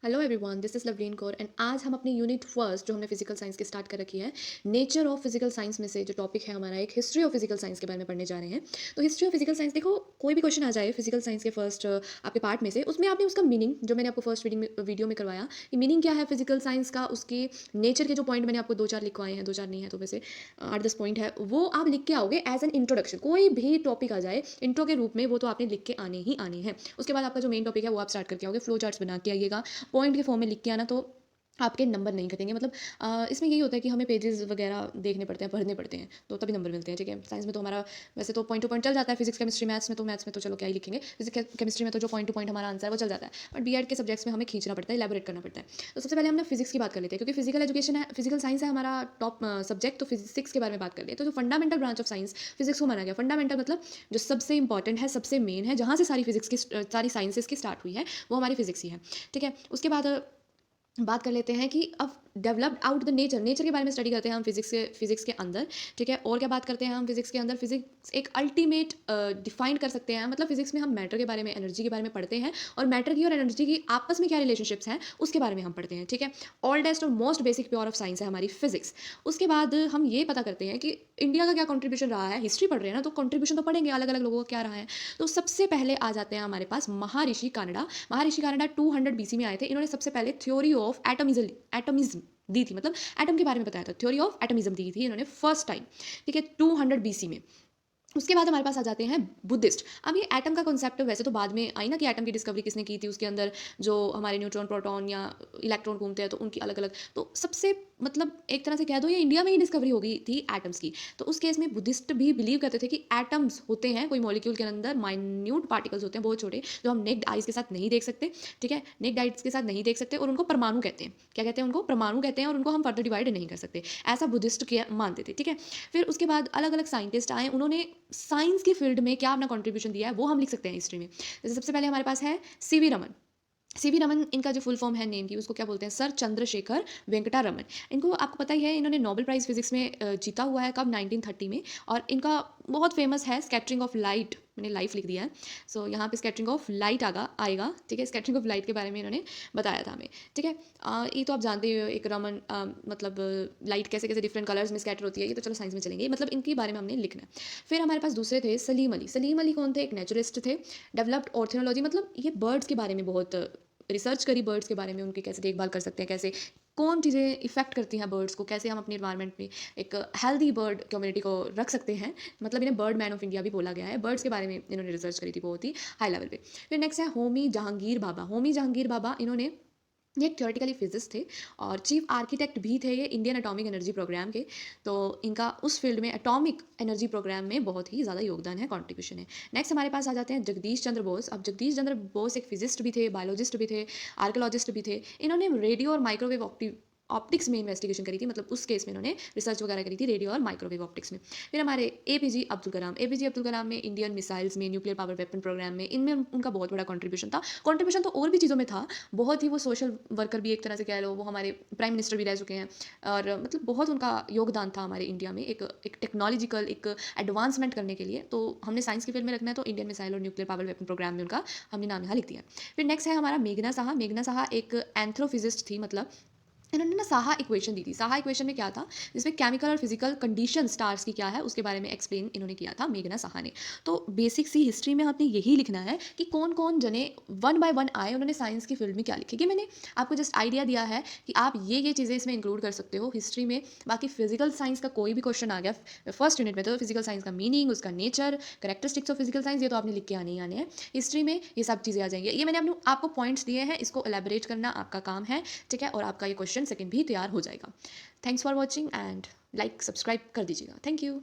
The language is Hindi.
Hello everyone, this is Lovleen Kaur and आज हम अपनी यूनिट फर्स्ट जो हमने फिजिकल साइंस की स्टार्ट कर रखी है, नेचर ऑफ फिजिकल साइंस में से जो टॉपिक है हमारा एक हिस्ट्री ऑफ फिजिकल साइंस के बारे में पढ़ने जा रहे हैं। तो हिस्ट्री ऑफ फिजिकल साइंस देखो, कोई भी क्वेश्चन आ जाए फिजिकल साइंस के फर्स्ट आपके पार्ट में से, उसमें आपने उसका मीनिंग जो मैंने आपको फर्स्ट वीडियो में करवाया कि मीनिंग क्या है फिजिकल साइंस का, उसके नेचर के जो पॉइंट मैंने आपको दो चार लिखवाए हैं, दो चार नहीं है तो वैसे 8-10 पॉइंट है, वो आप लिख के आओगे एज एन इंट्रोडक्शन। कोई भी टॉपिक आ जाए इंट्रो के रूप में, वो तो आपने लिख के आने ही आने हैं। उसके बाद आपका जो मेन टॉपिक है वो आप स्टार्ट करके आओगे, फ्लो चार्ट्स बना के आइएगा, पॉइंट के फॉर्म में लिख के आना, तो आपके नंबर नहीं कटेंगे। मतलब इसमें यही होता है कि हमें पेजेस वगैरह देखने पड़ते हैं, पढ़ने पड़ते हैं, तो तभी नंबर मिलते हैं। ठीक है, साइंस में तो हमारा वैसे तो पॉइंट टू पॉइंट चल जाता है, फिजिक्स केमिस्ट्री मैथ्स में तो चलो क्या ही लिखेंगे, फिजिक्स केमिस्ट्री में तो जो पॉइंट टू पॉइंट हमारा आंसर है वो चल जाता है। बट बीएड के सब्जेक्ट्स में हमें खींचना पड़ता है, इलेबोरेट करना पड़ता है। तो सबसे पहले हमने फिजिक्स की बात कर लेते हैं, क्योंकि फिजिकल एजुकेशन है, फिजिकल साइंस है हमारा टॉप सब्जेक्ट, तो फिजिक्स के बारे में बात कर लेते हैं। तो जो fundamental branch of science physics को माना गया, फंडामेंटल मतलब जो सबसे इंपॉर्टेंट है, सबसे मेन है, जहाँ से सारी फिजिक्स की सारी साइंसेस की स्टार्ट हुई है, वो हमारी फिजिक्स ही है। ठीक है, उसके बाद बात कर लेते हैं कि अब डेवलप्ड आउट द नेचर के बारे में स्टडी करते हैं हम फिजिक्स के अंदर। ठीक है, और क्या बात करते हैं हम फिजिक्स के अंदर, फिजिक्स एक अल्टीमेट डिफाइन कर सकते हैं। मतलब फिजिक्स में हम मैटर के बारे में, एनर्जी के बारे में पढ़ते हैं, और मैटर की और एनर्जी की आपस में क्या रिलेशनशिप्स हैं उसके बारे में हम पढ़ते हैं। ठीक है, ओल्डेस्ट और most basic pure of science है हमारी फिजिक्स। उसके बाद हम ये पता करते हैं कि इंडिया का क्या कंट्रीब्यूशन रहा है। हिस्ट्री पढ़ रहे हैं ना, तो कंट्रीब्यूशन तो पढ़ेंगे अलग अलग लोगों का क्या रहा है। तो सबसे पहले आ जाते हैं हमारे पास महर्षि कानडा। महर्षि कानडा 200 बीसी में आए थे। इन्होंने सबसे पहले थ्योरी ऑफ एटमिज्म दी थी, मतलब एटम के बारे में बताया था, थ्योरी ऑफ एटमिज्म दी थी इन्होंने फर्स्ट टाइम। ठीक है, 200 बीसी में। उसके बाद हमारे पास आ जाते हैं बुद्धिस्ट। अब ये एटम का कॉन्सेप्ट वैसे तो बाद में आई ना, कि एटम की डिस्कवरी किसने की थी, उसके अंदर जो हमारे न्यूट्रॉन प्रोटॉन या इलेक्ट्रॉन घूमते हैं तो उनकी अलग अलग, तो सबसे मतलब एक तरह से कह दो ये इंडिया में ही डिस्कवरी हो गई थी एटम्स की। तो उस केस में बुद्धिस्ट भी बिलीव करते थे कि एटम्स होते हैं कोई मॉलिक्यूल के अंदर, माइन्यूट पार्टिकल्स होते हैं बहुत छोटे, जो हम नेक्ड आइज के साथ नहीं देख सकते। ठीक है, नेक्ड आइज के साथ नहीं देख सकते, और उनको परमाणु कहते हैं। क्या कहते हैं उनको? परमाणु कहते हैं, और उनको हम फर्दर डिवाइड नहीं कर सकते, ऐसा बुद्धिस्ट के मानते थे। ठीक है, फिर उसके बाद अलग अलग साइंटिस्ट आए, उन्होंने साइंस की फील्ड में क्या अपना कंट्रीब्यूशन दिया है वो हम लिख सकते हैं हिस्ट्री में। जैसे सबसे पहले हमारे पास है सीवी रमन। सीवी रमन, इनका जो फुल फॉर्म है नेम की, उसको क्या बोलते हैं? सर चंद्रशेखर वेंकटा रमन। इनको आपको पता ही है, इन्होंने नोबेल प्राइज़ फिजिक्स में जीता हुआ है, कब? 1930 में। और इनका बहुत फेमस है स्कैटरिंग ऑफ लाइट, मैंने लाइफ लिख दिया है। सो यहाँ पे स्कैटरिंग ऑफ लाइट आएगा। ठीक है, स्कैटरिंग ऑफ लाइट के बारे में इन्होंने बताया था हमें। ठीक है, ये तो आप जानते ही हो, एक रमन मतलब लाइट कैसे कैसे डिफरेंट कलर्स में स्कैटर होती है, ये तो चलो साइंस में चलेंगे, मतलब इनके बारे में हमने लिखना है। फिर हमारे पास दूसरे थे सलीम अली। सलीम अली कौन थे? एक नेचुरिस्ट थे। डेवलप्ड ऑर्थोनोलॉजी, मतलब ये बर्ड्स के बारे में बहुत रिसर्च करी, बर्ड्स के बारे में, उनकी कैसे देखभाल कर सकते हैं, कैसे कौन चीज़ें इफेक्ट करती हैं बर्ड्स को, कैसे हम अपने इन्वायरमेंट में एक हेल्दी बर्ड कम्युनिटी को रख सकते हैं। मतलब इन्हें बर्ड मैन ऑफ इंडिया भी बोला गया है। बर्ड्स के बारे में इन्होंने रिसर्च करी थी बहुत ही हाई लेवल पे। फिर नेक्स्ट है होमी जहांगीर भाभा। होमी जहांगीर भाभा, इन्होंने ये एक थियोरेटिकली फिजिस्ट थे, और चीफ आर्किटेक्ट भी थे ये इंडियन एटॉमिक एनर्जी प्रोग्राम के। तो इनका उस फील्ड में, एटॉमिक एनर्जी प्रोग्राम में बहुत ही ज़्यादा योगदान है, कंट्रीब्यूशन है। नेक्स्ट हमारे पास आ जाते हैं जगदीश चंद्र बोस। अब जगदीश चंद्र बोस एक फिजिस्ट भी थे, बायोलॉजिस्ट भी थे, आर्कोलॉजिस्ट भी थे। इन्होंने रेडियो और माइक्रोवेव ऑप्टिक्स में इन्वेस्टिगेशन करी थी, मतलब उस केस में इन्होंने रिसर्च वगैरह करी थी रेडियो और माइक्रोवेव ऑप्टिक्स में। फिर हमारे एपीजे अब्दुल कलाम। एपीजे अब्दुल कलाम में इंडियन मिसाइल्स में, न्यूक्लियर पावर वेपन प्रोग्राम में, इनमें उनका बहुत बड़ा कंट्रीब्यूशन था। कंट्रीब्यूशन तो और भी चीज़ों में था बहुत ही, वो सोशल वर्कर भी एक तरह से कह लो, वो हमारे प्राइम मिनिस्टर भी रह चुके हैं, और मतलब बहुत उनका योगदान था हमारे इंडिया में एक टेक्नोलॉजिकल एक एडवांसमेंट करने के लिए। तो हमने साइंस की फील्ड में रखना है, तो इंडियन मिसाइल और न्यूक्लियर पावर वेपन प्रोग्राम में उनका हमने नाम यहाँ लिख दिया। फिर नेक्स्ट है हमारा मेघना साहा। मेघना साहा एक एंथ्रोफिजिस्ट थी, मतलब इन्होंने ना साहा इक्वेशन दी थी। साहा इक्वेशन में क्या था, जिसमें केमिकल और फिजिकल कंडीशन स्टार्स की क्या है उसके बारे में एक्सप्लेन इन्होंने किया था मेघना साहा ने। तो बेसिक सी हिस्ट्री में आपने यही लिखना है कि कौन कौन जने वन बाय वन आए, उन्होंने साइंस की फील्ड में क्या लिखे। कि मैंने आपको जस्ट आइडिया दिया है कि आप ये चीज़ें इसमें इंक्लूड कर सकते हो हिस्ट्री में। बाकी फिजिकल साइंस का कोई भी क्वेश्चन आ गया फर्स्ट यूनिट में, तो फिजिकल साइंस का मीनिंग, उसका nature, characteristics of physical science, ये तो आपने लिख के आने ही आने हैं। हिस्ट्री में ये सब चीज़ें आ जाएंगी। ये मैंने आपको पॉइंट्स दिए हैं, इसको एलेबरेट करना आपका काम है। ठीक है, और आपका ये क्वेश्चन सेकंड भी तैयार हो जाएगा। Thanks for watching, and like subscribe कर दीजिएगा। Thank you.